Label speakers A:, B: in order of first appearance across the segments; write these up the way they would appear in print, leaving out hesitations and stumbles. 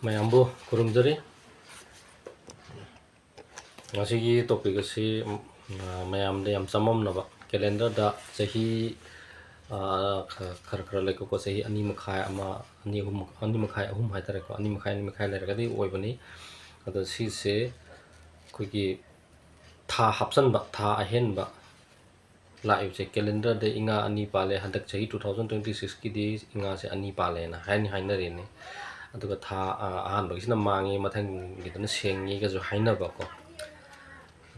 A: mayambu kurumjari ngasigi topik asi mayam de yam samam naba calendar da sahi khar khar leko ko sahi ani makhai ama ani makhai ahum haitare ko ani makhai leragadi oibani ado si se kuigi tha hapsan ba tha ahen ba live se calendar de inga ani pale handak sahi 2026 ki di inga se ani pale na haina re ne aduga tha ahan ba isna mangi mathang gidana sengi ga jo haina ba ko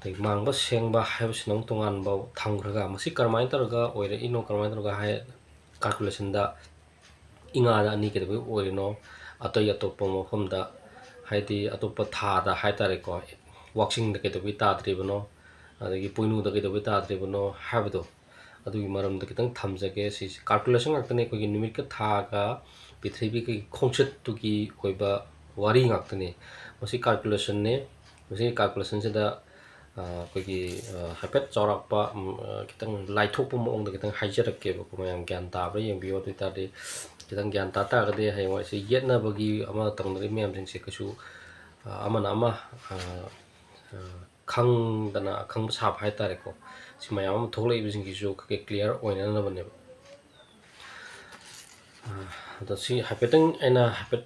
A: tai Maangba Sengba haibsinong tongan bau thamgraga masi karmai taraga oire ino karmai taraga hai calculation da inga da ani kedabi oirino atoi atoppa mofam da haidi atoppa tha da haitare ko waxing da kedabi tadribano adagi poinu da kedabi tadribano habdo adugi maram da kitang thamjage si calculation ngaktane ko gi numit ka tha ga prithvi ki khongchet tu ki oiba wari ngaktane masi calculation ne masi calculation se da kogi hapet chawrakpa kitang laithokpa mong da kitang haijarak ke ko mayam gyan ta bra yeng bio tu ta de kitang gyan ta ta ga de hai wa se yetna bagi ama tang ri myam jing se kasu amana ama khang dana khang sa phai ta re ko si mayam thoklei bising ki jo ke clear oina na bane da si hapetang ena hapet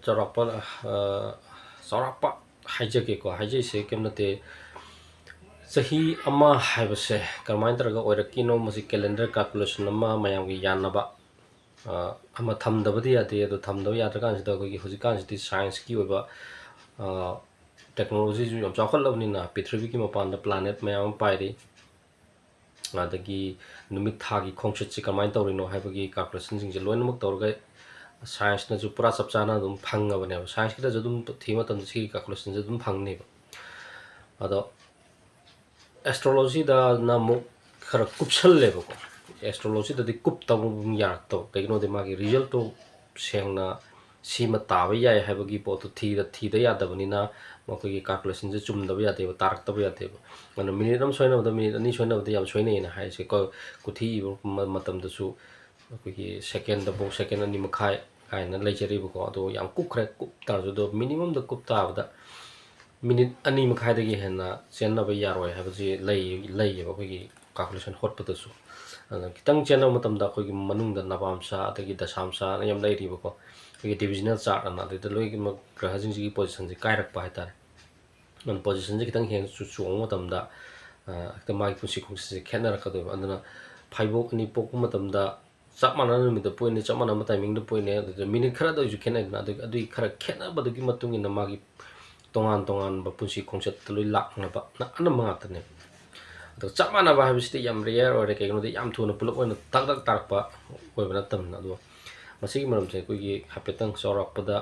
A: chawrakpa haijake ko haijai se kemna te sahi ama haibase karmai taraga oirakino masi calendar calculation ama mayam gi yanaba ama thamdabadi ade ado thamdabi yatrakan sida ko gi hujikan sidi science ki oiba technology ju yam chawkhal labni na prithvi ki mapan da planet mayam pairi adagi numit tha gi khongchet chi karmai tawrino haibagi calculation jing je loinamak tawrga science na ju pura sapchana dum phangabane science ki da jadum thima tam chi calculation je dum phangni ado astrology da na mo khara kupsal lebo ko astrology da di kup ta bum yak to kaino de magi result to sengna sima ta ba yai habagi po to thi da ya da bani na mo ko gi calculation je chum da ba ya de tarak ta ba ya de mana minute am soina da minute ani soina da yam soina ina hai se ko ku thi matam da su ko gi second da bo second ani makhai ai na lejari ko do yam kup khre kup ta do minimum da kup ta da minute ani makhai da gi henna chenna ba yaroi habaji lei ba ko gi calculation hot pa su kitang channel matam da ko gi manung da nabam sa adagi dasam sa yam lei ri ba ko gi divisional chart ana da loi gi grah jing gi position ji kai rak pa ha ta non position ji kitang hen chu chu matam da ta mai pu si khong si khena ra ka do andana phaibo ani pok matam da chap mana mi da point ni chap mana timing da point ne da minute khara da ju khena na adu khara khena ba da gi matung ina magi tongan ba punsi khongchet loi lak na ba na ana ma ta ne do chamana ba habiste yam rare ore ke no de yam thuna pulok oina tak tak pa oi bana tam na do masi ki maram se ko gi hapetang sorak pada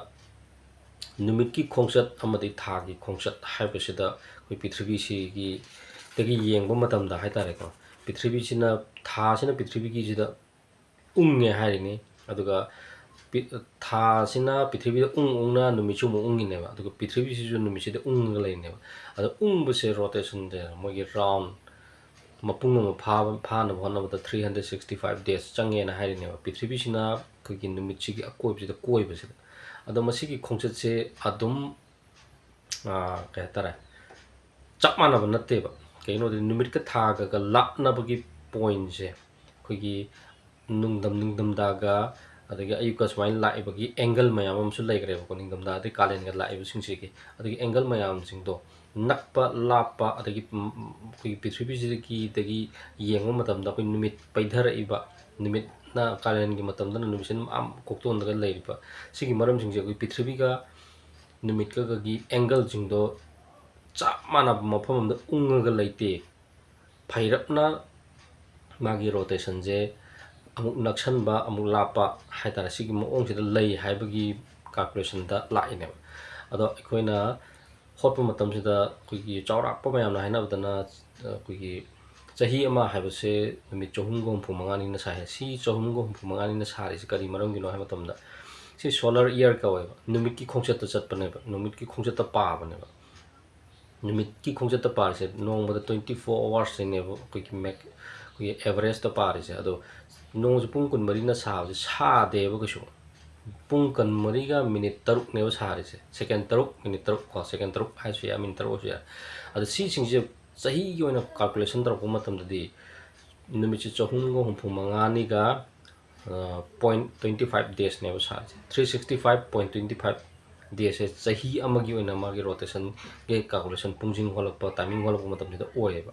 A: numit ki khongchet amadi tha gi khongchet haibe se da koi prithvi si gi te gi yeng ba matam da hai ta re ko prithvi sina tha sina prithvi gi ji da unge hai ni aduga tha sina prithvi da ungna numichu mo ungi ne ba aduga prithvi si ju numichi da ung lai ne ba adu ung bu se rotation de mo gi round mapung ma pha na bhana ba 365 days change na hai ne ba prithvi sina ko gi numichi gi akoi bi da koi ba se adu masi gi khongchet se adum ka tara chap mana ba natte ba kaino de numit ka tha ga la na ba gi point se ko gi nungdam da ga adagi ayuka swain la ibagi angle mayam am su lai gre ko ningdam da de kalen ga la ibu sing se ki adagi angle mayam sing do nakpa lapa adagi ko prithvi ji ki dagi yengo matam da ko numit paidhar iba numit na kalen gi matam da numisin am kokton da lai ba sigi maram sing je ko prithvi ga numit ka gi angle jing do chap mana mafam da unga ga laite phairapna magi rotation je amuk nakshan ba amuk lapa haitara sigi mo ong sida lei haibagi calculation da laine ado koina hotpa matam sida ko gi chawrak pa mayam na haina badana ko gi chahi ama haibase numit chohum gom phu mangani na sa he si chohum gom phu mangani na sa ri si kari maram gi no ha matam da si solar year ka wa numit ki khongchet ta chat pa ne ba numit ki khongchet ta pa ba ne ba numit ki khongchet ta pa se nong ba 24 hours ne ba ko gi mek ko gi average ta pa ri se ado nong ju pung kun mari na sa de ba ko ꯄꯨꯡ ꯀꯟꯃꯔꯤꯒ minute ꯇꯔꯨꯛꯅꯦꯕ ꯁꯥꯔꯤꯁꯦ ꯁꯦꯀꯦꯟ ꯇꯔꯨꯛ minute ꯇꯔꯨꯛ ꯀꯣ ꯁꯦꯀꯦꯟ ꯇꯔꯨꯛ ꯍꯥꯏꯁꯨ ꯌꯥꯏ minute ꯇꯔꯨꯛ ꯑꯣꯏꯁꯨ ꯌꯥꯏ ꯑꯗꯣ ꯁꯤꯁꯤꯡꯁꯦ ꯆꯍꯤꯒꯤ ꯑꯣꯏꯅ ꯀꯥꯜꯀꯨꯂꯦꯁꯟ ꯇꯧꯔꯛꯄ ꯃꯇꯝꯗꯗꯤ ꯅꯨꯃꯤꯠꯁꯦ 365ꯒ 0.25 ꯗꯦꯖꯅꯦꯕ ꯁꯥꯔꯤꯁꯦ 365.25 ꯗꯦꯖꯁꯦ ꯆꯍꯤ ꯑꯃꯒꯤ ꯑꯣꯏꯅ ꯃꯥꯒꯤ ꯔꯣꯇꯦꯁꯟꯒꯤ ꯀꯥꯜꯀꯨꯂꯦꯁꯟ ꯄꯨꯡꯁꯤꯡ ꯍꯣꯜꯂꯛꯄ ꯇꯥꯏꯃꯤꯡ ꯍꯣꯜꯂꯛꯄ ꯃꯇꯝꯁꯤꯗ ꯑꯣꯏꯌꯦꯕ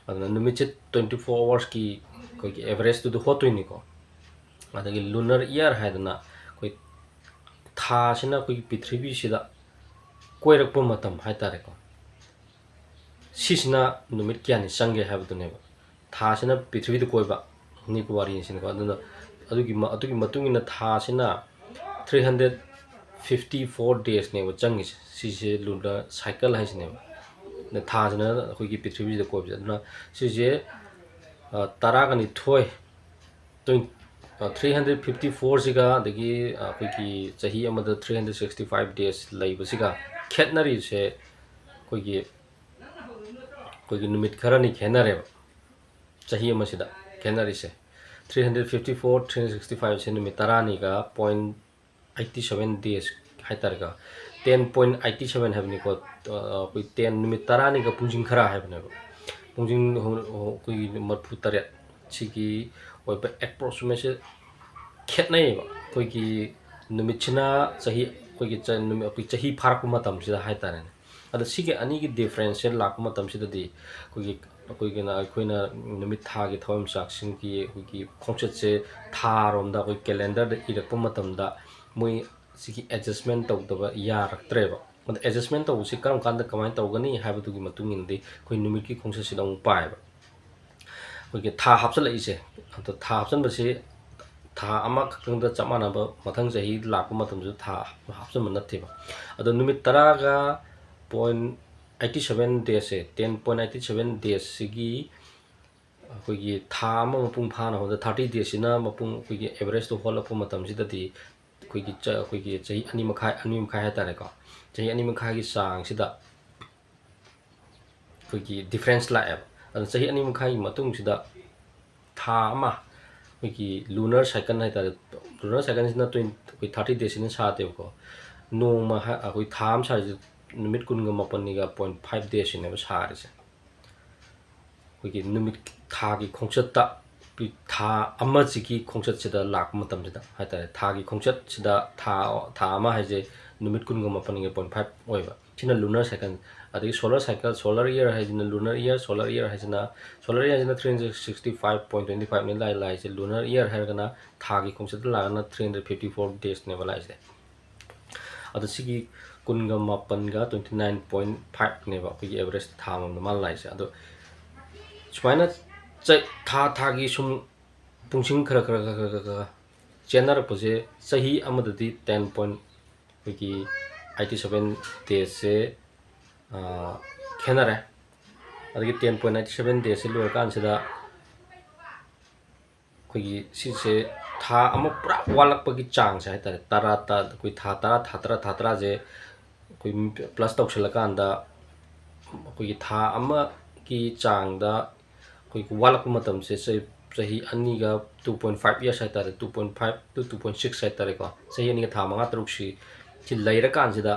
A: ꯑꯗꯨꯅ ꯅꯨꯃꯤꯠꯁꯦ 24 ꯑꯋꯥꯔꯁꯀꯤ ꯑꯩꯈꯣꯏꯒꯤ ꯑꯦꯚꯔꯦꯖꯇꯨꯗ ꯍꯣꯠꯇꯣꯏꯅꯤꯀꯣ ꯑꯗꯒꯤ ꯂꯨꯅꯔ ꯏꯌꯔ ꯍꯥꯏꯗꯅ ꯑꯩꯈꯣꯏ ꯊꯥꯁꯤꯅ ꯑꯩꯈꯣꯏꯒꯤ ꯄ꯭ꯔꯤꯊꯤꯕꯤꯁꯤꯗ ꯀꯣꯏꯔꯛꯄ ꯃꯇꯝ ꯍꯥꯏꯇꯥꯔꯦꯀꯣ ꯁꯤꯁꯤꯅ ꯅꯨꯃꯤꯠ ꯀꯌꯥꯅꯤ ꯆꯪꯒꯦ ꯍꯥꯏꯕꯗꯨꯅꯦꯕ ꯊꯥꯁꯤꯅ ꯄ꯭ꯔꯤꯊꯤꯕꯤꯗ ꯀꯣꯏꯕ ꯅꯤꯀꯣ ꯋꯥꯔꯤꯁꯤꯅꯀꯣ ꯑꯗꯨꯅ ꯑꯗꯨꯒꯤ ꯃꯇꯨꯡ ꯏꯟꯅ ꯊꯥꯁꯤꯅ 354 ꯗꯦꯖꯅꯦꯕ ꯆꯪꯉꯤꯁꯦ ꯁꯤꯁꯦ ꯂꯨꯅꯔ ꯁꯥꯏꯀꯜ ꯍꯥꯏꯁꯤꯅꯦꯕ ꯊꯥꯁꯤꯅ ꯑꯩꯈꯣꯏꯒꯤ ꯄ꯭ꯔꯤꯊꯤꯕꯤꯁꯤꯗ ꯀꯣꯏꯕꯁꯦ ꯑꯗꯨꯅ ꯁꯤꯁꯦ 12 354 ꯑꯗꯒꯤ ꯑꯩꯈꯣꯏꯒꯤ ꯆꯍꯤ ꯑꯃꯗ 365 ꯗꯦꯖ ꯂꯩꯕꯁꯤꯒ ꯈꯦꯠꯅꯔꯤꯁꯦ ꯑꯩꯈꯣꯏꯒꯤ ꯅꯨꯃꯤꯠ ꯈꯔꯅꯤ ꯈꯦꯠꯅꯔꯦꯕ ꯆꯍꯤ ꯑꯃꯁꯤꯗ ꯈꯦꯠꯅꯔꯤꯁꯦ 354 365ꯁꯦ ꯅꯨꯃꯤꯠ 10ꯒ 0.87 ꯗꯦꯖ ꯍꯥꯏꯇꯥꯔꯦꯀꯣ 10.87 ꯍꯥꯏꯕꯅꯤꯀꯣ ꯑꯩꯈꯣꯏ 10 ꯅꯨꯃꯤꯠ 10ꯒ ꯄꯨꯡꯁꯤꯡ ꯈꯔ ꯍꯥꯏꯕꯅꯦꯕ ꯄꯨꯡꯁꯤꯡ ꯑꯩꯈꯣꯏꯒꯤ 38 ꯁꯤꯒꯤ ꯑꯣꯏꯕ ꯑꯦꯄ꯭ꯔꯣꯛꯁꯤꯃꯦꯠꯁꯦ ꯈꯦꯠꯅꯩꯌꯦꯕ ꯑꯩꯈꯣꯏꯒꯤ ꯅꯨꯃꯤꯠꯁꯤꯅ ꯑꯩꯈꯣꯏꯒꯤ ꯆꯍꯤ ꯐꯥꯔꯛꯄ ꯃꯇꯝꯁꯤꯗ ꯍꯥꯏꯇꯥꯔꯦꯅꯦ ꯑꯗꯣ ꯁꯤꯒꯤ ꯑꯅꯤꯒꯤ ꯗꯤꯐ꯭ꯔꯦꯟꯁꯁꯦ ꯂꯥꯛꯄ ꯃꯇꯝꯁꯤꯗꯗꯤ ꯑꯩꯈꯣꯏꯅ ꯅꯨꯃꯤꯠ ꯊꯥꯒꯤ ꯊꯋꯥꯏꯃꯤꯆꯥꯛꯁꯤꯡꯒꯤ ꯑꯩꯈꯣꯏꯒꯤ ꯈꯣꯡꯆꯠꯁꯦ ꯊꯥꯔꯣꯝꯗ ꯑꯩꯈꯣꯏ ꯀꯦꯂꯦꯟꯗꯔꯗ ꯏꯔꯛꯄ ꯃꯇꯝꯗ ꯃꯣꯏ ꯁꯤꯒꯤ ꯑꯦꯗꯖꯁꯃꯦꯟ ꯇꯧꯗꯕ ꯌꯥꯔꯛꯇ꯭ꯔꯦꯕ ꯑꯗꯣ ꯑꯦꯗꯖꯁꯃꯦꯟ ꯇꯧꯕꯁꯤ ꯀꯔꯝ ꯀꯥꯟꯗ ꯀꯃꯥꯏꯅ ꯇꯧꯒꯅꯤ ꯍꯥꯏꯕꯗꯨꯒꯤ ꯃꯇꯨꯡ ꯏꯟꯅꯗꯤ ꯑꯩꯈꯣই ꯅꯨꯃꯤꯠꯀꯤ ꯈꯣꯡꯆꯠꯁꯤꯗ ꯑꯃꯨꯛ ꯄꯥꯏꯕ ꯑꯩꯈꯣꯏꯒꯤ ꯊꯥ ꯍꯥꯞꯆꯤꯜꯂꯛꯏꯁꯦ ꯑꯗꯣ ꯊꯥ ꯍꯥꯞꯆꯤꯟꯕꯁꯤ ꯊꯥ ꯑꯃꯈꯛꯇꯪꯗ ꯆꯞ ꯃꯥꯟꯅꯕ ꯃꯊꯪ ꯆꯍꯤ ꯂꯥꯛꯄ ꯃꯇꯝꯗꯁꯨ ꯊꯥ ꯍꯥꯞꯆꯤꯟꯕ ꯅꯠꯇꯦꯕ ꯑꯗꯣ ꯅꯨꯃꯤꯠ 10ꯒ 0.87 ꯗꯦꯖꯁꯦ 10.87 ꯗꯦꯖꯁꯤꯒꯤ ꯑꯩꯈꯣꯏꯒꯤ ꯊꯥ ꯑꯃ ꯃꯄꯨꯡ ꯐꯥꯅ ꯍꯣꯠꯅ 30 ꯗꯦꯖꯁꯤꯅ ꯑꯩꯈꯣꯏꯒꯤ ꯑꯦꯚꯔꯦꯖꯇꯣ ꯍꯣꯠꯂꯛꯄ ꯃꯇꯝꯁꯤꯗꯗꯤ ꯑꯩꯈꯣꯏꯒꯤ ꯆꯍꯤ ꯑꯅꯤ ꯃꯈꯥꯏ ꯍꯥꯏꯇꯥꯔꯦꯀꯣ ꯆꯍꯤ 2 ꯃꯈꯥꯏꯒꯤ ꯆꯥꯡꯁꯤꯗ ꯑꯩꯈꯣꯏꯒꯤ ꯗꯤꯐ꯭ꯔꯦꯟꯁ ꯂꯥꯛꯑꯦꯕ ꯑꯗꯨꯅ ꯆꯍꯤ 2 ꯃꯈꯥꯏꯒꯤ ꯃꯇꯨꯡꯁꯤꯗ ꯊꯥ ꯑꯃ ꯑꯩꯈꯣꯏꯒꯤ ꯂꯨꯅꯔ ꯁꯥꯏꯀꯜ ꯍꯥꯏꯇꯥꯔꯦ ꯂꯨꯅꯔ ꯁꯥꯏꯀꯜꯁꯤꯅ ꯑꯩꯈꯣꯏ 30 ꯗꯦꯖꯁꯤꯅ ꯁꯥꯗꯦꯕꯀꯣ ꯅꯣꯡꯃ ꯑꯩꯈꯣꯏ ꯊꯥ ꯑꯃ ꯁꯥꯔꯤꯁꯦ ꯅꯨꯃꯤꯠ 18ꯒ 0.5 ꯗꯦꯖꯁꯤꯅꯦꯕ ꯁꯥꯔꯤꯁꯦ ꯑꯩꯈꯣꯏꯒꯤ ꯅꯨꯃꯤꯠ ꯊꯥꯒꯤ ꯈꯣꯡꯆꯠꯇ ꯊꯥ ꯑꯃꯁꯤꯒꯤ ꯈꯣꯡꯆꯠꯁꯤꯗ ꯂꯥꯛꯄ ꯃꯇꯝꯁꯤꯗ ꯍꯥꯏꯇꯥꯔꯦ ꯊꯥꯒꯤ ꯈꯣꯡꯆꯠꯁꯤꯗ ꯊꯥ ꯑꯃ ꯍꯥꯏꯁꯦ ꯅꯨꯃꯤꯠ 18ꯒ 0.5 ꯑꯣꯏꯕ ꯁꯤꯅ ꯂꯨꯅꯔ ꯁꯥꯏꯀꯜ ꯑꯗꯒꯤ ꯁꯣꯂꯔ ꯁꯥꯏꯀꯜ ꯁꯣꯂꯔ ꯏꯌꯔ ꯍꯥꯏꯁꯤꯅ ꯂꯨꯅꯔ ꯏꯌꯔ ꯁꯣꯂꯔ ꯏꯌꯔ ꯍꯥꯏꯁꯤꯅ 365.25ꯅꯤ ꯂꯥꯛꯏꯁꯦ ꯂꯨꯅꯔ ꯏꯌꯔ ꯍꯥꯏꯔꯒꯅ ꯊꯥꯒꯤ ꯈꯣꯡꯆꯠꯇ ꯂꯥꯛꯑꯒꯅ 354 ꯗꯦꯖꯅꯦꯕ ꯂꯥꯛꯏꯁꯦ ꯑꯗꯣ ꯁꯤꯒꯤ 18ꯒ 29.5ꯅꯦꯕ ꯑꯩꯈꯣꯏꯒꯤ ꯑꯦꯚꯔꯦꯖ ꯊꯥ ꯑꯃꯃꯝꯗ ꯃꯥꯅ ꯂꯥꯛꯏꯁꯦ ꯑꯗꯣ ꯁꯨꯃꯥꯏꯅ ꯊꯥꯒꯤ ꯁꯨꯝ ꯄꯨꯡꯁꯤꯡ ꯈꯔ ꯆꯦꯟꯅꯔꯛꯄꯁꯦ ꯆꯍꯤ ꯑꯃꯗꯗꯤ 10.87 ꯗꯦꯖꯁꯦ ꯈꯦꯠꯅꯔꯦ ꯑꯗꯒꯤ 10.87 ꯗꯦꯖꯁꯦ ꯂꯣꯏꯔꯀꯥꯟꯁꯤꯗ ꯑꯩꯈꯣꯏꯒꯤ ꯁꯤꯁꯦ ꯊꯥ ꯑꯃ ꯄꯨꯔꯥ ꯋꯥꯠꯂꯛꯄꯒꯤ ꯆꯥꯡꯁꯦ ꯍꯥꯏꯇꯥꯔꯦ ꯑꯩꯈꯣꯏ ꯊꯥ 10ꯁꯦ ꯑꯩꯈꯣꯏ ꯄ꯭ꯂꯁ ꯇꯧꯁꯤꯜꯂꯀꯥꯟꯗ ꯑꯩꯈꯣꯏꯒꯤ ꯊꯥ ꯑꯃꯒꯤ ꯆꯥꯡꯗ ꯑꯩꯈꯣꯏꯒꯤ ꯋꯥꯠꯂꯛꯄ ꯃꯇꯝꯁꯦ ꯆꯍꯤ 2ꯒ 2.5 ꯏꯌꯔꯁ ꯍꯥꯏꯇꯥꯔꯦ 2.5 to 2.6 ꯍꯥꯏꯇꯥꯔꯦꯀꯣ ꯆꯍꯤ 2ꯒ ꯊꯥ 5-6ꯁꯤ ꯂꯩꯔꯀꯥꯟꯁꯤꯗ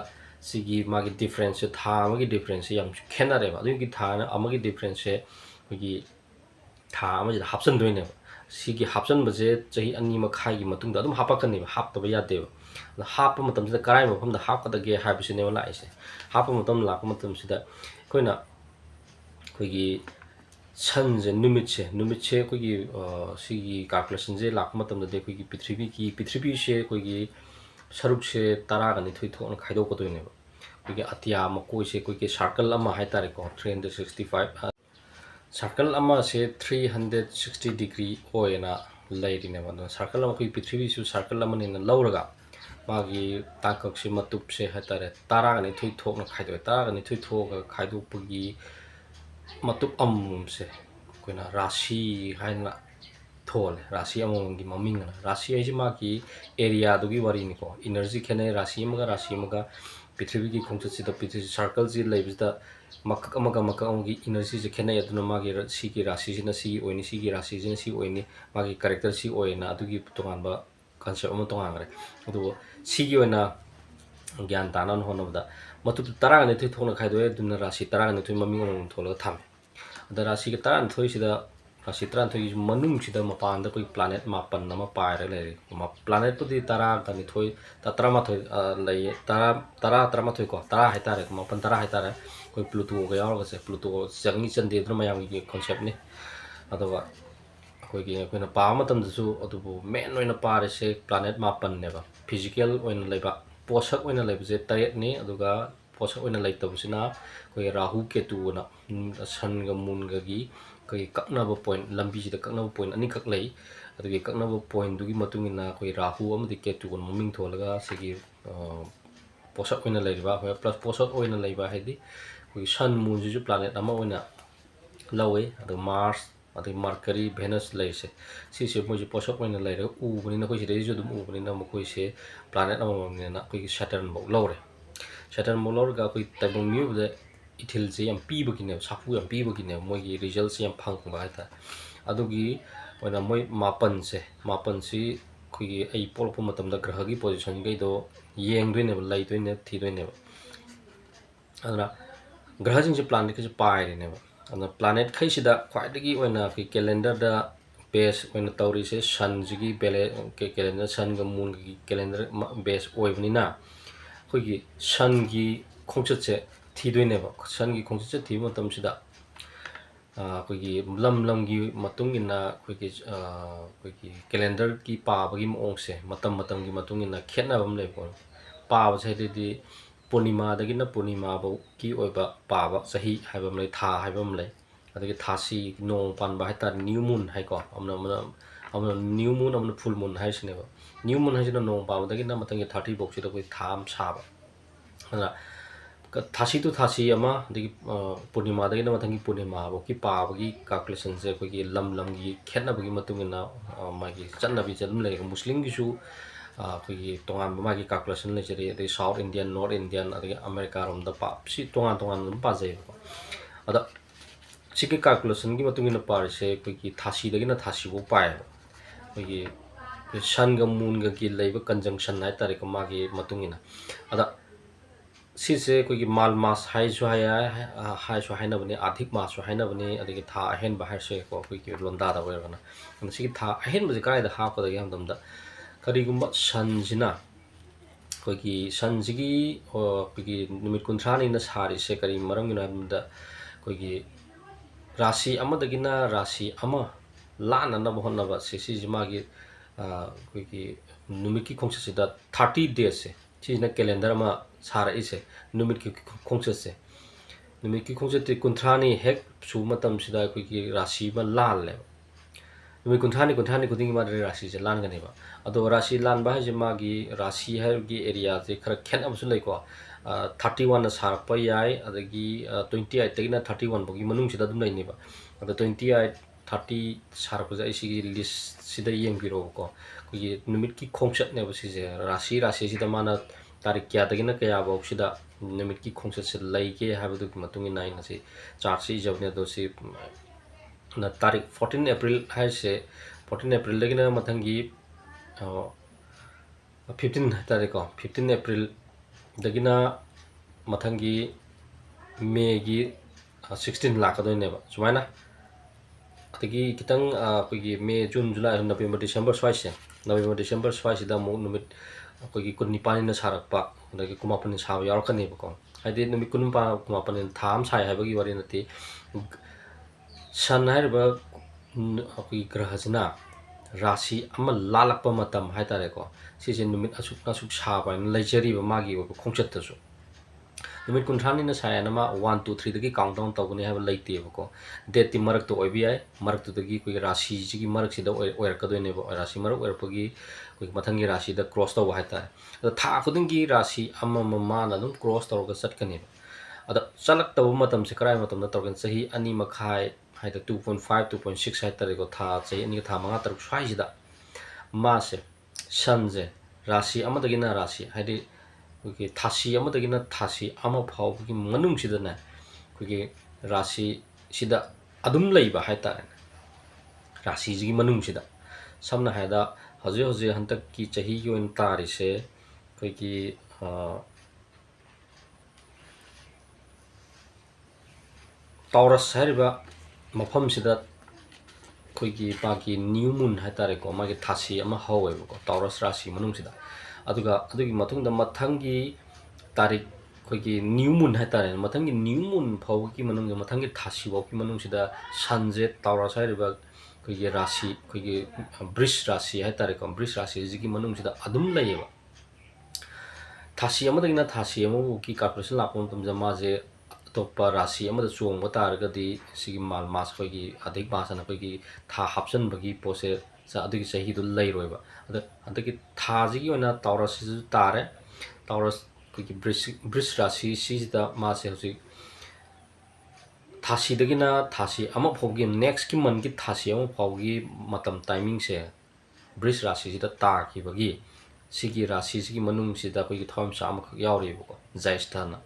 A: ꯁꯤꯒꯤ ꯃꯥꯒꯤ ꯗꯤꯐ꯭ꯔꯦꯟꯁꯁꯦ ꯊꯥ ꯑꯃꯒꯤ ꯗꯤꯐ꯭ꯔꯦꯟꯁꯁꯦ ꯌꯥꯝ ꯈꯦꯠꯅꯔꯦꯕ ꯑꯗꯨꯒꯤ ꯊꯥ ꯑꯃꯒꯤ ꯗꯤꯐ꯭ꯔꯦꯟꯁꯁꯦ ꯑꯩꯈꯣꯏꯒꯤ ꯊꯥ ꯑꯃꯁꯤꯗ ꯍꯥꯞꯆꯤꯟꯗꯣꯏꯅꯦꯕ ꯁꯤꯒꯤ ꯍꯥꯞꯆꯤꯟꯕꯁꯦ ꯆꯍꯤ 2 ꯃꯈꯥꯏꯒꯤ ꯃꯇꯨꯡꯗ ꯑꯗꯨꯝ ꯍꯥꯞꯄꯛꯀꯅꯦꯕ ꯍꯥꯞꯇꯕ ꯌꯥꯗꯦꯕ ꯑꯗꯣ ꯍꯥꯞꯄ ꯃꯇꯝꯁꯤꯗ ꯀꯔꯥꯏ ꯃꯐꯝꯗ ꯍꯥꯞꯀꯗꯒꯦ ꯍꯥꯏꯕꯁꯤꯅꯦꯕ ꯂꯥꯛꯏꯁꯦ ꯍꯥꯞꯄ ꯃꯇꯝ ꯂꯥꯛꯄ ꯃꯇꯝꯁꯤꯗ ꯑꯩꯈꯣꯏꯒꯤ ꯁꯟꯁꯦ ꯅꯨꯃꯤꯠꯁꯦ ꯑꯩꯈꯣꯏꯒꯤ ꯁꯤꯒꯤ ꯀꯥꯜꯀꯨꯂꯦꯁꯟꯁꯦ ꯂꯥꯛꯄ ꯃꯇꯝꯗꯗꯤ ꯑꯩꯈꯣꯏꯒꯤ ꯄ꯭ꯔꯤꯊꯤꯕꯤꯁꯦ ꯑꯩꯈꯣꯏꯒꯤ ꯁꯔꯨꯛꯁꯦ 12 ꯊꯣꯛꯅ ꯈꯥꯏꯗꯣꯛꯀꯗꯣꯏꯅꯦꯕ ꯑꯩꯈꯣꯏꯒꯤ ꯑꯇꯤꯌꯥ ꯃꯀꯣꯏꯁꯦ ꯑꯩꯈꯣꯏꯒꯤ ꯁꯥꯔꯀꯜ ꯑꯃ ꯍꯥꯏꯇꯥꯔꯦꯀꯣ 365 ꯁꯥꯔꯀꯜ ꯑꯃꯁꯦ 360 ꯗꯤꯒ꯭ꯔꯤ ꯑꯣꯏꯅ ꯂꯩꯔꯤꯅꯦꯕ ꯑꯗꯨꯅ ꯁꯥꯔꯀꯜ ꯑꯃ ꯑꯩꯈꯣꯏꯒꯤ ꯄ꯭ꯔꯤꯊꯤꯕꯤꯁꯨ ꯁꯥꯔꯀꯜ ꯑꯃꯅꯦꯅ ꯂꯧꯔꯒ ꯃꯥꯒꯤ ꯇꯥꯡꯀꯛꯁꯦ ꯃꯇꯨꯞꯁꯦ ꯍꯥꯏꯇꯥꯔꯦ 12 ꯊꯣꯛꯅ ꯈꯥꯏꯗꯣꯛꯑꯦ 12 ꯊꯣꯛꯑꯒ ꯈꯥꯏꯗꯣꯛꯄꯒꯤ ꯃꯇꯨꯞ ꯑꯃꯃꯝꯁꯦ ꯑꯩꯈꯣꯏꯅ ꯔꯥꯁꯤ ꯍꯥꯏꯅ ꯊꯣꯜꯂꯦ ꯔꯥꯁꯤ ꯑꯃꯃꯝꯒꯤ ꯃꯃꯤꯡ ꯑꯅ ꯔꯥꯁꯤ ꯍꯥꯏꯁꯤ ꯃꯥꯒꯤ ꯑꯦꯔꯤꯌꯥꯗꯨꯒꯤ ꯋꯥꯔꯤꯅꯤꯀꯣ ꯏꯅꯔꯖꯤ ꯈꯦꯠꯅꯩ ꯔꯥꯁꯤ ꯑꯃꯒ ꯄ꯭ꯔꯤꯊꯤꯕꯤꯒꯤ ꯈꯣꯡꯆꯠꯁꯤꯗ ꯁꯥꯔꯀꯜꯁꯤ ꯂꯩꯕꯁꯤꯗ ꯃꯀꯛ ꯑꯃꯒꯤ ꯏꯅꯔꯖꯤꯁꯦ ꯈꯦꯠꯅꯩ ꯑꯗꯨꯅ ꯃꯥꯒꯤ ꯁꯤꯒꯤ ꯔꯥꯁꯤꯁꯤꯅ ꯁꯤ ꯑꯣꯏꯅꯤ ꯁꯤꯒꯤ ꯔꯥꯁꯤꯁꯤꯅ ꯁꯤ ꯑꯣꯏꯅꯤ ꯃꯥꯒꯤ ꯀꯦꯔꯦꯛꯇꯔ ꯁꯤ ꯑꯣꯏꯅ ꯑꯗꯨꯒꯤ ꯇꯣꯉꯥꯟꯕ concept ama tongangre adu sigi oina gyan tanan honobda matu tara ne thoi thona khai doe dun rasi tara ne thoi mami ngom thola tham ada rasi ke taran thoi sida rasi taran thoi manung sida mapan da koi planet mapan nama paire le ma planet to di tara ka ni thoi ta tara ma thoi lai tara ma thoi ko tara hai tare mapan tara hai tare koi pluto ga yaw ga se pluto changi chande dra mayam gi concept ni adawa koi gi koi na pa ma tam su adu main oina pare se planet mapan ne ba physical oina leba posak oina leba je tayet ni aduga posak oina lai tabusina koi rahu ketu na sun ga moon ga gi koi kakna ba point lambi ji da kakna ba point ani kak lai adugi kakna ba point du gi matungina koi rahu amadi ketu gon maming tholaga sigi posak oina lai ba koi plus posak oina lai ba hedi koi sun moon ji planet ama oina lawe adu mars adu mercury venus lai se si mo ji posak oina lai ra u bani na koi si dei ju dum u bani na mo koi se planet ama na koi saturn bo lawre saturn mo lawr ga koi tabong new de ithil se yam pi bagine sapu yam pi bagine mo gi results yam phang ba ta adugi oina moi mapan si koi gi ai polpo matam da graha gi position gai do yeng doi ne lai doi ne thi doi ne adra graha jing se planet ke pai ne ana planet khai sida khwai dagi oina ki calendar da base oina tauri se sun jigi bele ke calendar sun ga moon gi calendar base oibni na khoi gi sun gi khongchat se thi doi ne ba sun gi khongchat se thi matam sida khoi gi lam gi matung ina khoi gi calendar ki pa ba gi mong se matam gi matung ina khetna bam le ko pa ba se di Purnima dagi na Purnima ba ki oiba pa ba sahi haibam le tha haibam le adagi thasi nong pan ba hata new moon hai ko amna new moon amna full moon hai sine ba new moon hai jina nong pa dagi na matang 30 box da koi tham sa ba ana ka thasi to thasi ama dagi Purnima dagi na matang Purnima ba ki pa ba gi calculation se koi gi lam gi khetna ba gi matung na ma gi channa bi jalum le muslim gi su koi tongan ba gi calculation le jeri de south indian north indian adagi america rom da pa si tongan dum pa jai ada siki calculation gi matung na par se koi gi thasi dagi na thasi bo pai koi gi sun ga moon ga gi leiba conjunction hai tare ko ma gi matung ina ada si se koi gi mal mas hai so hai na bani adhik mas so hai na bani adagi tha ahen ba hai se ko koi gi londa da wer na siki tha ahen ba kai da ha ko da yam dam da karigumba sun jina koi gi sun jigi koi gi numit kunthani na sari se kari maram gina da koi gi rasi ama dagina rasi ama lana na bahon na ba si jima gi koi gi numit ki khongse da 30 days se chi na calendar ma sara ise numit ki khongse se numit ki khongse te kunthani hek su matam sida koi gi rasi ma lal le numit kunthani kuding ma rasi je lan gane ba ado rasi lan ba je ma gi rasi har gi area je khara khen am su lai ko 31 na sar pa yai adagi 28 tagina 31 bogi manung sida dum lai ni ba ado 28 30 sar ko ja isi gi list sida yeng biro ko ko gi numit ki khongchat ne ba si je rasi sida mana tarik kya tagina kaya ba sida numit ki khongchat se lai ke ha ba du matung ina ina si chart si jawne do si na tarik 14 april hai se 14 april lagina mathangi 15 tarik ko 15 april dagina mathangi may gi 16 lakh do ne ba sumaina atagi kitang koi gi may june july november december swai se november december swai sida mo numit koi gi kun nipani na sarak pa dagi kumapani sa yaw ka ne ba ko haide numit kun pa kumapani tham sai hai ba gi wari nati sun hai ba koi graha jina rasi ama lalakpa matam hai tare ko si je numit asuk sa ba laijari ba magi ba khongchat ta su numit kunthani na saya na ma 1 2 3 dagi countdown tawni ha ba laite ba ko date ti marak to obi ai marak to dagi koi rasi ji gi marak si da oir ka do ne ba rasi marak oir pa gi koi mathangi rasi da cross to hai ta tha khuding gi rasi ama ma na dum cross to ga sat kani ada salak taw matam se krai matam na torgan sahi ani makhai hai da 2.5 2.6 hai tare ko tha chai ani tha manga taruk swai sida ma se sun je rasi ama dagina rasi hai di koi thasi ama dagina thasi ama phau gi manung sida na koi rasi sida adum lei ba hai tare rasi ji manung sida samna hai da ꯍꯧꯖꯤꯛ ꯍꯧꯖꯤꯛ ꯍꯟꯗꯛꯀꯤ ꯆꯍꯤꯒꯤ ꯑꯣꯏꯅ ꯇꯥꯔꯤꯁꯦ ꯑꯩꯈꯣꯏꯒꯤ ꯇꯥꯎꯔꯁ ꯍꯥꯏꯔꯤꯕ ꯃꯐꯝꯁꯤꯗ ꯑꯩꯈꯣꯏꯒꯤ ꯃꯥꯒꯤ ꯅ꯭ꯌꯨ ꯃꯨꯟ ꯍꯥꯏꯇꯥꯔꯦꯀꯣ ꯃꯥꯒꯤ ꯊꯥꯁꯤ ꯑꯃ ꯍꯧꯋꯦꯕꯀꯣ ꯇꯥꯎꯔꯁ ꯔꯥꯁꯤ ꯃꯅꯨꯡꯁꯤꯗ ꯑꯗꯨꯒ ꯑꯗꯨꯒꯤ ꯃꯇꯨꯡꯗ ꯃꯊꯪꯒꯤ ꯇꯥꯔꯤꯛ ꯑꯩꯈꯣꯏꯒꯤ ꯅ꯭ꯌू ꯃꯨꯟ ꯍꯥꯏꯇꯥꯔꯦ ꯃꯊꯪꯒꯤ ꯅ꯭ꯌू ꯃꯨꯟ ꯐꯥꯎꯕꯒꯤ ꯃꯅꯨꯡꯗ ꯃꯊꯪꯒꯤ ꯊꯥꯁꯤ ꯐꯥꯎꯕꯒꯤ ꯃꯅꯨꯡꯁꯤꯗ ꯁꯟꯁꯦ ꯇꯥꯎꯔꯁ ꯍꯥꯏꯔꯤꯕ ꯑꯩꯈꯣꯏꯒꯤ ꯔꯥꯁꯤ ꯑꯩꯈꯣꯏꯒꯤ ꯕ꯭ꯔꯤꯁ ꯔꯥꯁꯤ ꯍꯥꯏꯇꯥꯔꯦꯀꯣ ꯕ꯭ꯔꯤꯁ ꯔꯥꯁꯤꯁꯤꯒꯤ ꯃꯅꯨꯡꯁꯤꯗ ꯑꯗꯨꯝ ꯂꯩꯌꯦꯕ ꯊꯥꯁꯤ ꯑꯃꯗꯒꯤꯅ ꯊꯥꯁꯤ ꯑꯃꯐꯥꯎꯒꯤ ꯀꯥꯜꯀꯨꯂꯦꯁꯟ ꯂꯥꯛꯄ ꯃꯇꯝꯗ ꯃꯥꯁꯦ ꯑꯇꯣꯞꯄ ꯔꯥꯁꯤ ꯑꯃꯗ ꯆꯣꯡꯕ ꯇꯥꯔꯒꯗꯤ ꯁꯤꯒꯤ ꯃꯥꯜ ꯃꯥꯁ ꯑꯩꯈꯣꯏꯒꯤ ꯑꯙꯤꯛ ꯃꯥꯁꯅ ꯑꯩꯈꯣꯏꯒꯤ ꯊꯥ ꯍꯥꯞꯆꯟꯕꯒꯤ ꯄꯣꯠꯁꯦ ꯑꯗꯨꯒꯤ ꯆꯍꯤꯗꯨ ꯂꯩꯔꯣꯏꯕ ꯑꯗ ꯍꯟꯗꯛꯀꯤ ꯊꯥꯁꯤꯒꯤ ꯑꯣꯏꯅ ꯇꯥꯎꯔꯁꯤꯁꯨ ꯇꯥꯔꯦ ꯇꯥꯎꯔꯁ ꯑꯩꯈꯣꯏꯒꯤ ꯕ꯭ꯔꯤꯁ ꯔꯥꯁꯤ ꯁꯤꯁꯤꯗ ꯃꯥꯁꯦ ꯍꯧꯖꯤꯛ ꯊꯥꯁꯤꯗꯒꯤꯅ ꯊꯥꯁꯤ ꯑꯃ ꯐꯥꯎꯕꯒꯤ ꯅꯦꯛꯁꯀꯤ ꯃꯟꯒꯤ ꯊꯥꯁꯤ ꯑꯃ ꯐꯥꯎꯕꯒꯤ ꯃꯇꯝ ꯇꯥꯏꯃꯤꯡꯁꯦ ꯕ꯭ꯔꯤꯁ ꯔꯥꯁꯤꯁꯤꯗ ꯇꯥꯈꯤꯕꯒꯤ ꯁꯤꯒꯤ ꯔꯥꯁꯤꯁꯤꯒꯤ ꯃꯅꯨꯡꯁꯤꯗ ꯑꯩꯈꯣꯏꯒꯤ ꯊꯋꯥꯏꯃꯤꯆꯥꯛ ꯑꯃꯈꯛ ꯌꯥꯎꯔꯤꯕꯀꯣ ꯖꯩꯁꯊꯥꯅ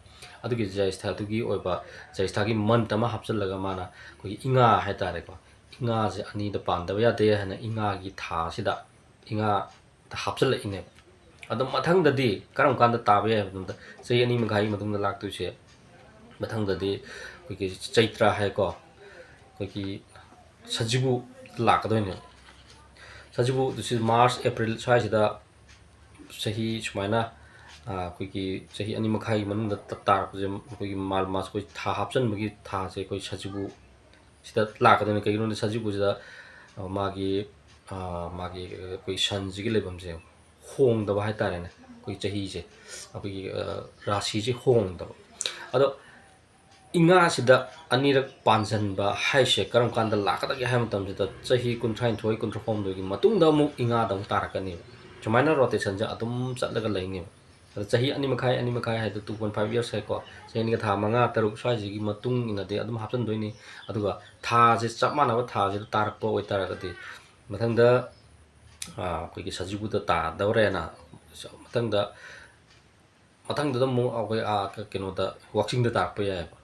A: ꯑꯗꯨꯒꯤ ꯖꯩꯁꯊꯥꯗꯨꯒꯤ ꯑꯣꯏꯕ ꯖꯩꯁꯊꯥꯒꯤ ꯃꯟꯠ ꯑꯃ ꯍꯥꯞꯆꯤꯜꯂꯒ ꯃꯥꯅ ꯑꯩꯈꯣꯏꯒꯤ ꯏꯉꯥ ꯍꯥꯏꯇꯥꯔꯦꯀꯣ ꯏꯉꯥꯁꯦ ꯑꯅꯤꯗ ꯄꯥꯟꯗꯕ ꯌꯥꯗꯦ ꯍꯥꯏꯅ ꯏꯉꯥꯒꯤ ꯊꯥꯁꯤꯗ ꯏꯉꯥꯗ ꯍꯥꯞꯆꯤꯜꯂꯛꯏꯅꯦꯕ ꯑꯗꯣ ꯃꯊꯪꯗꯗꯤ ꯀꯔꯝ ꯀꯥꯟꯗ ꯇꯥꯕ ꯌꯥꯏ ꯍꯥꯏꯕ ꯃꯇꯝꯗ ꯆꯍꯤ 2 ꯃꯈꯥꯏꯒꯤ ꯃꯇꯨꯡꯗ ꯂꯥꯛꯇꯣꯏꯁꯦ ꯃꯊꯪꯗꯗꯤ ꯑꯩꯈꯣꯏꯒꯤ ꯆꯩꯇ꯭ꯔꯥ ꯍꯥꯏꯀꯣ ꯑꯩꯈꯣꯏꯒꯤ ꯁꯖꯤꯕꯨ ꯂꯥꯛꯀꯗꯣꯏꯅꯦꯕ ꯁꯖꯤꯕꯨ ꯃꯥꯔꯆ ꯑꯦꯄ꯭ꯔꯤꯜ ꯁ꯭ꯋꯥꯏꯁꯤꯗ ꯆꯍꯤ ꯁꯨꯃꯥꯏꯅ ꯑꯩꯈꯣꯏꯒꯤ ꯆꯍꯤ 2 ꯃꯈꯥꯏꯒꯤ ꯃꯅꯨꯡꯗ ꯇꯥꯔꯛꯄꯁꯦ ꯑꯩꯈꯣꯏꯒꯤ ꯃꯥꯜ ꯃꯥꯁ ꯑꯩꯈꯣꯏ ꯊꯥ ꯍꯥꯞꯆꯟꯕꯒꯤ ꯊꯥꯁꯦ ꯑꯩꯈꯣꯏ ꯁꯖꯤꯕꯨ ꯁꯤꯗ ꯂꯥꯛꯀꯗꯣꯏꯅꯤ ꯀꯩꯒꯤꯅꯣꯗ ꯁꯖꯤꯕꯨꯁꯤꯗ ꯃꯥꯒꯤ ꯑꯩꯈꯣꯏ ꯁꯟꯁꯤꯒꯤ ꯂꯩꯐꯝꯁꯦ ꯍꯣꯡꯗꯕ ꯍꯥꯏꯇꯥꯔꯦꯅꯦ ꯑꯩꯈꯣꯏ ꯆꯍꯤꯁꯦ ꯑꯩꯈꯣꯏꯒꯤ ꯔꯥꯁꯤꯁꯦ ꯍꯣꯡꯗꯕ ꯑꯗꯣ ꯏꯉꯥꯁꯤꯗ ꯑꯅꯤꯔꯛ ꯄꯥꯟꯁꯤꯟꯕ ꯍꯥꯏꯁꯦ ꯀꯔꯝ ꯀꯥꯟꯗ ꯂꯥꯛꯀꯗꯒꯦ ꯍꯥꯏꯕ ꯃꯇꯝꯁꯤꯗ ꯆꯍꯤ 32 33ꯒꯤ ꯃꯇꯨꯡꯗ ꯑꯃꯨꯛ ꯏꯉꯥꯗ ꯑꯃꯨꯛ ꯇꯥꯔꯛꯀꯅꯦꯕ ꯁꯨꯃꯥꯏꯅ ꯔꯣꯇꯦꯁꯟꯁꯦ ꯑꯗꯨꯝ ꯆꯠꯂꯒ ꯂꯩꯅꯦꯕ ꯑꯗ ꯆꯍꯤ 2 ꯃꯈꯥꯏ ꯍꯥꯏꯗꯣ 2.5 years ꯍꯥꯏꯀꯣ ꯆꯍꯤ 2ꯒ ꯊꯥ 5 6 ꯁ꯭ꯋꯥꯏꯁꯤꯒꯤ ꯃꯇꯨꯡ ꯏꯟꯅꯗꯤ ꯑꯗꯨꯝ ꯍꯥꯞꯆꯤꯟꯗꯣꯏꯅꯤ ꯑꯗꯨꯒ ꯊꯥꯁꯦ ꯆꯞ ꯃꯥꯟꯅꯕ ꯊꯥꯁꯤꯗ ꯇꯥꯔꯛꯄ ꯑꯣꯏꯇꯥꯔꯒꯗꯤ ꯃꯊꯪꯗ ꯑꯩꯈꯣꯏꯒꯤ ꯁꯖꯤꯕꯨꯗ ꯇꯥꯗꯧꯔꯦꯅ ꯃꯊꯪꯗ ꯑꯃꯨꯛ ꯑꯩꯈꯣꯏ ꯀꯩꯅꯣꯗ ꯋꯥꯛꯆꯤꯡꯗ ꯇꯥꯔꯛꯄ ꯌꯥꯏꯑꯕ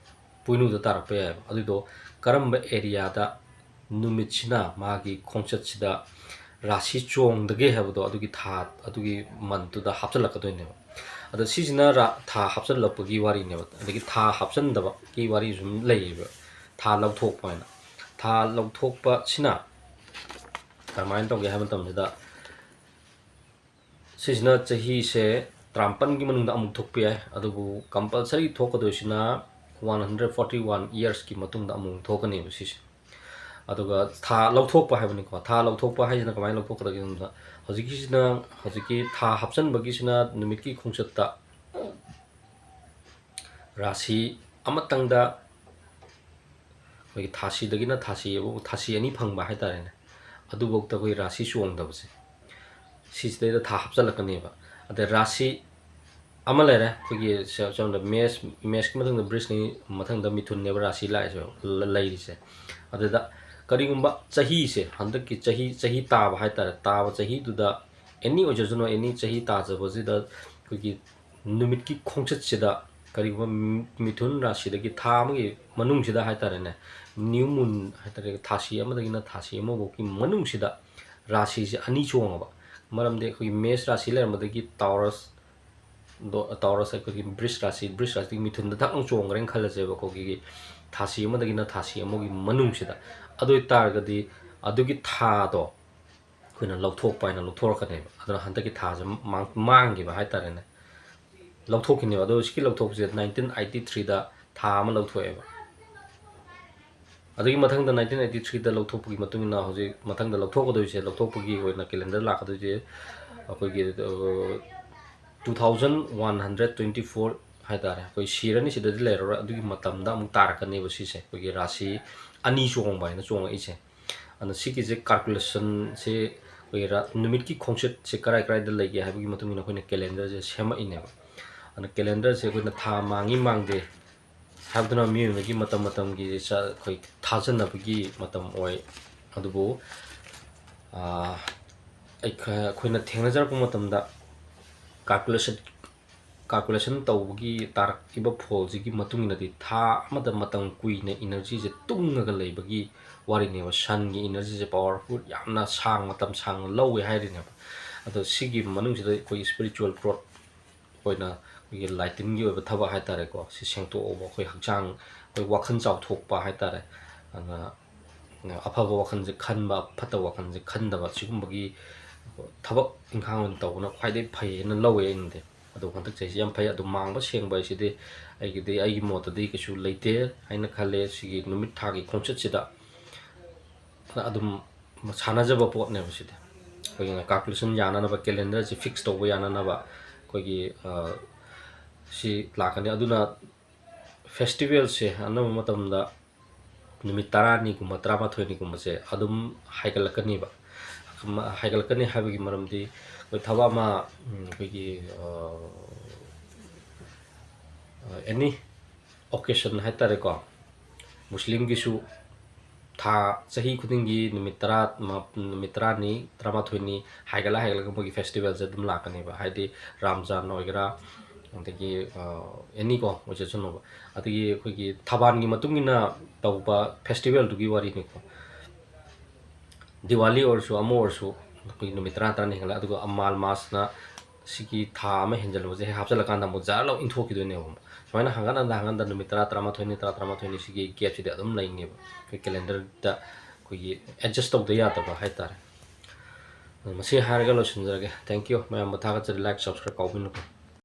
A: ꯄꯣꯏꯅꯨꯗ ꯇꯥꯔꯛꯄ ꯌꯥꯏꯑꯕ ꯑꯗꯨꯗꯣ ꯀꯔꯝꯕ ꯑꯦꯔꯤꯌꯥꯗ ꯅꯨꯃꯤꯠꯁꯤꯅ ꯃꯥꯒꯤ ꯈꯣꯡꯆꯠꯁꯤꯗ ꯔꯥꯁꯤ ꯆꯣꯡꯗꯒꯦ ꯍꯥꯏꯕꯗꯣ ꯑꯗꯨꯒꯤ ꯊꯥ ꯑꯗꯨꯒꯤ ꯃꯟꯠꯇꯨꯗ ꯍꯥꯞꯆꯤꯜꯂꯛꯀꯗꯣꯏꯅꯦꯕ ꯑꯗꯣ ꯁꯤꯁꯤꯅ ꯊꯥ ꯍꯥꯞꯆꯤꯜꯂꯛꯄꯒꯤ ꯋꯥꯔꯤꯅꯦꯕ ꯑꯗꯒꯤ ꯊꯥ ꯍꯥꯞꯆꯤꯟꯗꯕꯒꯤ ꯋꯥꯔꯤ ꯁꯨꯝ ꯂꯩꯌꯦꯕ ꯊꯥ ꯂꯧꯊꯣꯛꯄ ꯍꯥꯏꯅ ꯊꯥ ꯂꯧꯊꯣꯛꯄꯁꯤꯅ ꯀꯔꯝꯍꯥꯏꯅ ꯇꯧꯒꯦ ꯍꯥꯏꯕ ꯃꯇꯝꯁꯤꯗ ꯁꯤꯁꯤꯅ ꯆꯍꯤꯁꯦ 53ꯒꯤ ꯃꯅꯨꯡꯗ ꯑꯃꯨꯛ ꯊꯣꯛꯄ ꯌꯥꯏ ꯑꯗꯨꯕꯨ ꯀꯝꯄꯜꯁꯔꯤ ꯊꯣꯛꯀꯗꯣꯏꯁꯤꯅ 141 yearsꯀꯤ ꯃꯇꯨꯡꯗ ꯑꯃꯨꯛ ꯊꯣꯛꯀꯅꯦꯕ ꯁꯤꯁꯦ ꯑꯗꯨꯒ ꯊꯥ ꯂꯧꯊꯣꯛꯄ ꯍꯥꯏꯕꯅꯤꯀꯣ ꯊꯥ ꯂꯧꯊꯣꯛꯄ ꯍꯥꯏꯁꯤꯅ ꯀꯃꯥꯏꯅ ꯂꯧꯊꯣꯛꯀꯗꯒꯦ ꯍꯥꯏꯕꯗ ꯍꯧꯖꯤꯛꯀꯤ ꯊꯥ ꯍꯥꯞꯆꯟꯕꯒꯤꯁꯤꯅ ꯅꯨꯃꯤꯠꯀꯤ ꯈꯣꯡꯆꯠꯇ ꯔꯥꯁꯤ ꯑꯃꯇꯪꯗ ꯑꯩꯈꯣꯏꯒꯤ ꯊꯥꯁꯤꯗꯒꯤꯅ ꯊꯥꯁꯤ 2 ꯐꯪꯕ ꯍꯥꯏꯇꯥꯔꯦꯅꯦ ꯑꯗꯨꯐꯥꯎꯗ ꯑꯩꯈꯣꯏ ꯔꯥꯁꯤ ꯆꯣꯡꯗꯕꯁꯦ ꯁꯤꯁꯤꯗꯩꯗ ꯊꯥ ꯍꯥꯞꯆꯤꯜꯂꯛꯀꯅꯦꯕ ꯑꯗꯩ ꯔꯥꯁꯤ ꯑꯃ ꯂꯩꯔꯦ ꯑꯩꯈꯣꯏꯒꯤ ꯁꯣꯝꯗ ꯃꯦꯁꯀꯤ ꯃꯊꯪꯗ ꯕ꯭ꯔꯤꯁꯅꯤ ꯃꯊꯪꯗ ꯃꯤꯊꯨꯟꯅꯦꯕ ꯔꯥꯁꯤ ꯂꯩꯔꯤꯁꯦ ꯑꯗꯨꯗ ꯀꯔꯤꯒꯨꯝꯕ ꯆꯍꯤꯁꯦ ꯍꯟꯗꯛꯀꯤ ꯆꯍꯤ ꯇꯥꯕ ꯍꯥꯏꯇꯥꯔꯦ ꯇꯥꯕ ꯆꯍꯤꯗꯨꯗ ꯑꯦꯅꯤ ꯑꯣꯏꯖꯁꯅꯨ ꯑꯦꯅꯤ ꯆꯍꯤ ꯇꯥꯖꯕꯁꯤꯗ ꯑꯩꯈꯣꯏꯒꯤ ꯅꯨꯃꯤꯠꯀꯤ ꯈꯣꯡꯆꯠꯁꯤꯗ ꯀꯔꯤꯒꯨꯝꯕ ꯃꯤꯊꯨꯟ ꯔꯥꯁꯤꯗꯒꯤ ꯊꯥ ꯑꯃꯒꯤ ꯃꯅꯨꯡꯁꯤꯗ ꯍꯥꯏꯇꯥꯔꯦꯅꯦ ꯅ꯭ꯌू ꯃꯨꯟ ꯍꯥꯏꯇꯥꯔꯦ ꯊꯥꯁꯤ ꯑꯃꯗꯒꯤꯅ ꯊꯥꯁꯤ ꯑꯃꯐꯥꯎꯒꯤ ꯃꯅꯨꯡꯁꯤꯗ ꯔꯥꯁꯤꯁꯦ 2 ꯆꯣꯡꯉꯕ ꯃꯔꯝꯗꯤ ꯑꯩꯈꯣꯏꯒꯤ ꯃꯦꯁ ꯔꯥꯁꯤ ꯂꯩꯔꯝꯕꯗꯒꯤ ꯇꯥꯎꯔꯁ ꯑꯩꯈꯣꯏꯒꯤ ꯕ꯭ꯔꯤꯁ ꯔꯥꯁꯤꯒꯤ ꯃꯤꯊꯨꯟꯗ ꯊꯛꯅ ꯆꯣꯡꯈ꯭ꯔꯦꯅ ꯈꯜꯂꯁꯦꯕ ꯑꯩꯈꯣꯏꯒꯤ ꯊꯥꯁꯤ ꯑꯃꯗꯒꯤꯅ ꯊꯥꯁꯤ ꯑꯃꯒꯤ ꯃꯅꯨꯡꯁꯤꯗ ꯑꯗꯨ ꯑꯣꯏꯇꯥꯔꯒꯗꯤ ꯑꯗꯨꯒꯤ ꯊꯥꯗꯣ ꯑꯩꯈꯣꯏꯅ ꯂꯧꯊꯣꯛꯄ ꯍꯥꯏꯅ ꯂꯧꯊꯣꯔꯛꯀꯅꯦꯕ ꯑꯗꯨꯅ ꯍꯟꯗꯛꯀꯤ ꯊꯥꯁꯦ ꯃꯥꯡꯈꯤꯕ ꯍꯥꯏꯇꯥꯔꯦꯅꯦ ꯂꯧꯊꯣꯛꯈꯤꯅꯦꯕ ꯑꯗꯣ ꯁꯤꯒꯤ ꯂꯧꯊꯣꯛꯄꯁꯦ 1983ꯗ ꯊꯥ ꯑꯃ ꯂꯧꯊꯣꯛꯑꯦꯕ ꯑꯗꯨꯒꯤ ꯃꯊꯪꯗ 1983ꯗ ꯂꯧꯊꯣꯛꯄꯒꯤ ꯃꯇꯨꯡ ꯏꯟꯅ ꯍꯧꯖꯤꯛ ꯃꯊꯪꯗ ꯂꯧꯊꯣꯛꯀꯗꯣꯏꯁꯦ ꯂꯧꯊꯣꯛꯄꯒꯤ ꯑꯣꯏꯅ ꯀꯦꯂꯦꯟꯗꯔ ꯂꯥꯛꯀꯗꯣꯏꯁꯦ ꯑꯩꯈꯣꯏꯒꯤ 2124 ꯍꯥꯏꯇꯥꯔꯦ ꯑꯩꯈꯣꯏ ꯁꯤꯔꯅꯤ ꯁꯤꯗꯗꯤ ꯂꯩꯔꯔꯣꯏ ꯑꯗꯨꯒꯤ ꯃꯇꯝꯗ ꯑꯃꯨꯛ ꯇꯥꯔꯛꯀꯅꯦꯕ ꯁꯤꯁꯦ ꯑꯩꯈꯣꯏꯒꯤ ꯔꯥꯁꯤ 2 ꯆꯣꯡꯕ ꯍꯥꯏꯅ ꯆꯣꯡꯉꯛꯏꯁꯦ ꯑꯗꯨꯅ ꯁꯤꯒꯤꯁꯦ ꯀꯥꯜꯀꯨꯂꯦꯁꯟꯁꯦ ꯑꯩꯈꯣꯏꯒꯤ ꯅꯨꯃꯤꯠꯀꯤ ꯈꯣꯡꯆꯠꯁꯦ ꯀꯗꯥꯏꯗ ꯂꯩꯒꯦ ꯍꯥꯏꯕꯒꯤ ꯃꯇꯨꯡ ꯏꯟꯅ ꯑꯩꯈꯣꯏꯅ ꯀꯦꯂꯦꯟꯗꯔꯁꯦ ꯁꯦꯝꯃꯛꯏꯅꯦꯕ ꯑꯗꯨꯅ ꯀꯦꯂꯦꯟꯗꯔꯁꯦ ꯑꯩꯈꯣꯏꯅ ꯊꯥ ꯃꯥꯡꯉꯤ ꯃꯥꯡꯗꯦ ꯍꯥꯏꯕꯗꯨꯅ ꯃꯤꯑꯣꯏꯕꯒꯤ ꯃꯇꯝꯒꯤ ꯑꯩꯈꯣꯏ ꯊꯥꯖꯅꯕꯒꯤ ꯃꯇꯝ ꯑꯣꯏ ꯑꯗꯨꯕꯨ ꯑꯩꯈꯣꯏꯅ ꯊꯦꯡꯅꯖꯔꯛꯄ ꯃꯇꯝꯗ calculation tꯧꯕꯒꯤ ꯇꯥꯔꯛꯏꯕ ꯐꯣꯜꯁꯤꯒꯤ ꯃꯇꯨꯡ ꯏꯟꯅꯗꯤ ꯊꯥ ꯑꯃꯗ ꯃꯇꯝ ꯀꯨꯏꯅ ꯏꯅꯔꯖꯤꯁꯦ ꯇꯨꯡꯉꯒ ꯂꯩꯕꯒꯤ ꯋꯥꯔꯤꯅꯦꯕ ꯁꯟꯒꯤ ꯏꯅꯔꯖꯤꯁꯦ ꯄꯥꯋꯔꯐꯨꯜ ꯌꯥꯝꯅ ꯃꯇꯝ ꯁꯥꯡꯅ ꯂꯧꯋꯦ ꯍꯥꯏꯔꯤꯅꯦꯕ ꯑꯗꯣ ꯁꯤꯒꯤ ꯃꯅꯨꯡꯁꯤꯗ ꯑꯩꯈꯣꯏꯒꯤ ꯁ꯭ꯄꯤꯔꯤꯆꯨꯋꯦꯜ ꯒ꯭ꯔꯣꯠ ꯑꯣꯏꯅ ꯑꯩꯈꯣꯏꯒꯤ ꯂꯥꯏꯇꯤꯟꯒꯤ ꯑꯣꯏꯕ ꯊꯕꯛ ꯍꯥꯏꯇꯥꯔꯦꯀꯣ ꯁꯤ ꯁꯦꯡꯇꯣꯛꯑꯕ ꯑꯩꯈꯣꯏ ꯍꯛꯆꯥꯡ ꯑꯩꯈꯣꯏ ꯋꯥꯈꯜ ꯆꯥꯎꯊꯣꯛꯄ ꯍꯥꯏꯇꯥꯔꯦ ꯑꯗꯨꯅ ꯑꯐꯕ ꯋꯥꯈꯜꯁꯦ ꯈꯟꯕ ꯐꯠꯇꯕ ꯋꯥꯈꯜꯁꯦ ꯈꯟꯗꯕ ꯁꯤꯒꯨꯝꯕꯒꯤ ꯊꯕꯛ ꯏꯪꯈꯥꯡ ꯑꯣꯏꯅ ꯇꯧꯕꯅ ꯈ꯭ꯋꯥꯏꯗꯒꯤ ꯐꯩꯌꯦꯅ ꯂꯧꯋꯦ ꯑꯩꯅꯗꯤ ꯑꯗꯣ ꯍꯟꯗꯛ ꯆꯍꯤꯁꯤ ꯌꯥꯝ ꯐꯩ ꯑꯗꯣ ꯃꯥꯡꯕ ꯁꯦꯡꯕ ꯍꯥꯏꯁꯤꯗꯤ ꯑꯩꯒꯤ ꯃꯣꯠꯇꯗꯤ ꯀꯩꯁꯨ ꯂꯩꯇꯦ ꯍꯥꯏꯅ ꯈꯜꯂꯦ ꯁꯤꯒꯤ ꯅꯨꯃꯤꯠ ꯊꯥꯒꯤ ꯈꯣꯡꯆꯠꯁꯤꯗ ꯑꯗꯨꯝ ꯁꯥꯟꯅꯖꯕ ꯄꯣꯠꯅꯦꯕ ꯁꯤꯗꯤ ꯑꯩꯈꯣꯏꯒꯤ ꯀꯥꯜꯀꯨꯂꯦꯁꯟ ꯌꯥꯅꯅꯕ ꯀꯦꯂꯦꯟꯗꯔꯁꯤ ꯐꯤꯛꯁ ꯇꯧꯕ ꯌꯥꯅꯅꯕ ꯑꯩꯈꯣꯏꯒꯤ ꯁꯤ ꯂꯥꯛꯀꯅꯤ ꯑꯗꯨꯅ ꯐꯦꯁꯇꯤꯚꯦꯜꯁꯦ ꯑꯅꯝꯕ ꯃꯇꯝꯗ ꯅꯨꯃꯤꯠ 10ꯅꯤꯒꯨꯝꯕ 11ꯅꯤꯒꯨꯝꯕꯁꯦ ꯑꯗꯨꯝ ꯍꯥꯏꯒꯠꯂꯛꯀꯅꯤꯕ ꯍꯥꯏꯒꯠꯂꯛꯀꯅꯤ ꯍꯥꯏꯕꯒꯤ ꯃꯔꯝꯗꯤ ꯑꯩꯈꯣꯏ ꯊꯕꯛ ꯑꯃ ꯑꯩꯈꯣꯏꯒꯤ ꯑꯦꯅꯤ ꯑꯣꯀꯦꯁꯟ ꯍꯥꯏꯇꯥꯔꯦꯀꯣ ꯃꯨꯁꯂꯤꯝꯒꯤꯁꯨ ꯊꯥ ꯆꯍꯤ ꯈꯨꯗꯤꯡꯒꯤ ꯅꯨꯃꯤꯠ 10ꯅꯤ 11ꯅꯤ ꯍꯥꯏꯒꯠꯂꯒ ꯃꯣꯏꯒꯤ ꯐꯦꯁꯇꯤꯚꯦꯜꯁꯦ ꯑꯗꯨꯝ ꯂꯥꯛꯀꯅꯦꯕ ꯍꯥꯏꯗꯤ ꯔꯥꯝꯖꯥꯟ ꯑꯣꯏꯒꯦꯔꯥ ꯑꯗꯒꯤ ꯑꯦꯅꯤꯀꯣ ꯑꯣꯏꯖꯁꯅꯨꯕ ꯑꯗꯒꯤ ꯑꯩꯈꯣꯏꯒꯤ ꯊꯕꯥꯜꯒꯤ ꯃꯇꯨꯡ ꯏꯟꯅ ꯇꯧꯕ ꯐꯦꯁꯇꯤꯚꯦꯜꯗꯨꯒꯤ ꯋꯥꯔꯤꯅꯤꯀꯣ ꯗꯤꯋꯥꯂꯤ ꯑꯣꯏꯔꯁꯨ ꯑꯃ ꯑꯣꯏꯔꯁꯨ ꯑꯩꯈꯣꯏꯒꯤ ꯅꯨꯃꯤꯠ 10 ꯍꯦꯟꯒꯠꯂꯦ ꯑꯗꯨꯒ ꯑꯃꯥꯜ ꯃꯥꯁꯅ ꯁꯤꯒꯤ ꯊꯥ ꯑꯃ ꯍꯦꯟꯖꯜꯂꯨꯕꯁꯦ ꯍꯦꯛ ꯍꯥꯞꯆꯤꯜꯂꯀꯥꯟꯗ ꯑꯃꯨꯛ ꯖꯥꯔ ꯂꯧ ꯏꯟꯊꯣꯛꯈꯤꯗꯣꯏꯅꯦꯕ ꯁꯨꯃꯥꯏꯅ ꯍꯪꯒꯠ ꯅꯨꯃꯤꯠ 11 ꯁꯤꯒꯤ ꯒꯦꯞꯁꯤꯗꯤ ꯑꯗꯨꯝ ꯂꯩꯅꯦꯕ ꯑꯩꯈꯣꯏ ꯀꯦꯂꯦꯟꯗꯔꯗ ꯑꯩꯈꯣꯏꯒꯤ ꯑꯦꯗꯖꯁ ꯇꯧꯗ ꯌꯥꯗꯕ ꯍꯥꯏꯇꯥꯔꯦ ꯃꯁꯤ ꯍꯥꯏꯔꯒ ꯂꯣꯏꯁꯤꯟꯖꯔꯒꯦ ꯊꯦꯡꯛ ꯌꯨ ꯃꯌꯥꯝꯕꯨ ꯊꯥꯒꯠꯆꯔꯤ ꯂꯥꯏꯛ ꯁꯕꯁꯀ꯭ꯔꯥꯏꯕ ꯀꯥꯎꯕꯤꯅꯨꯀꯣ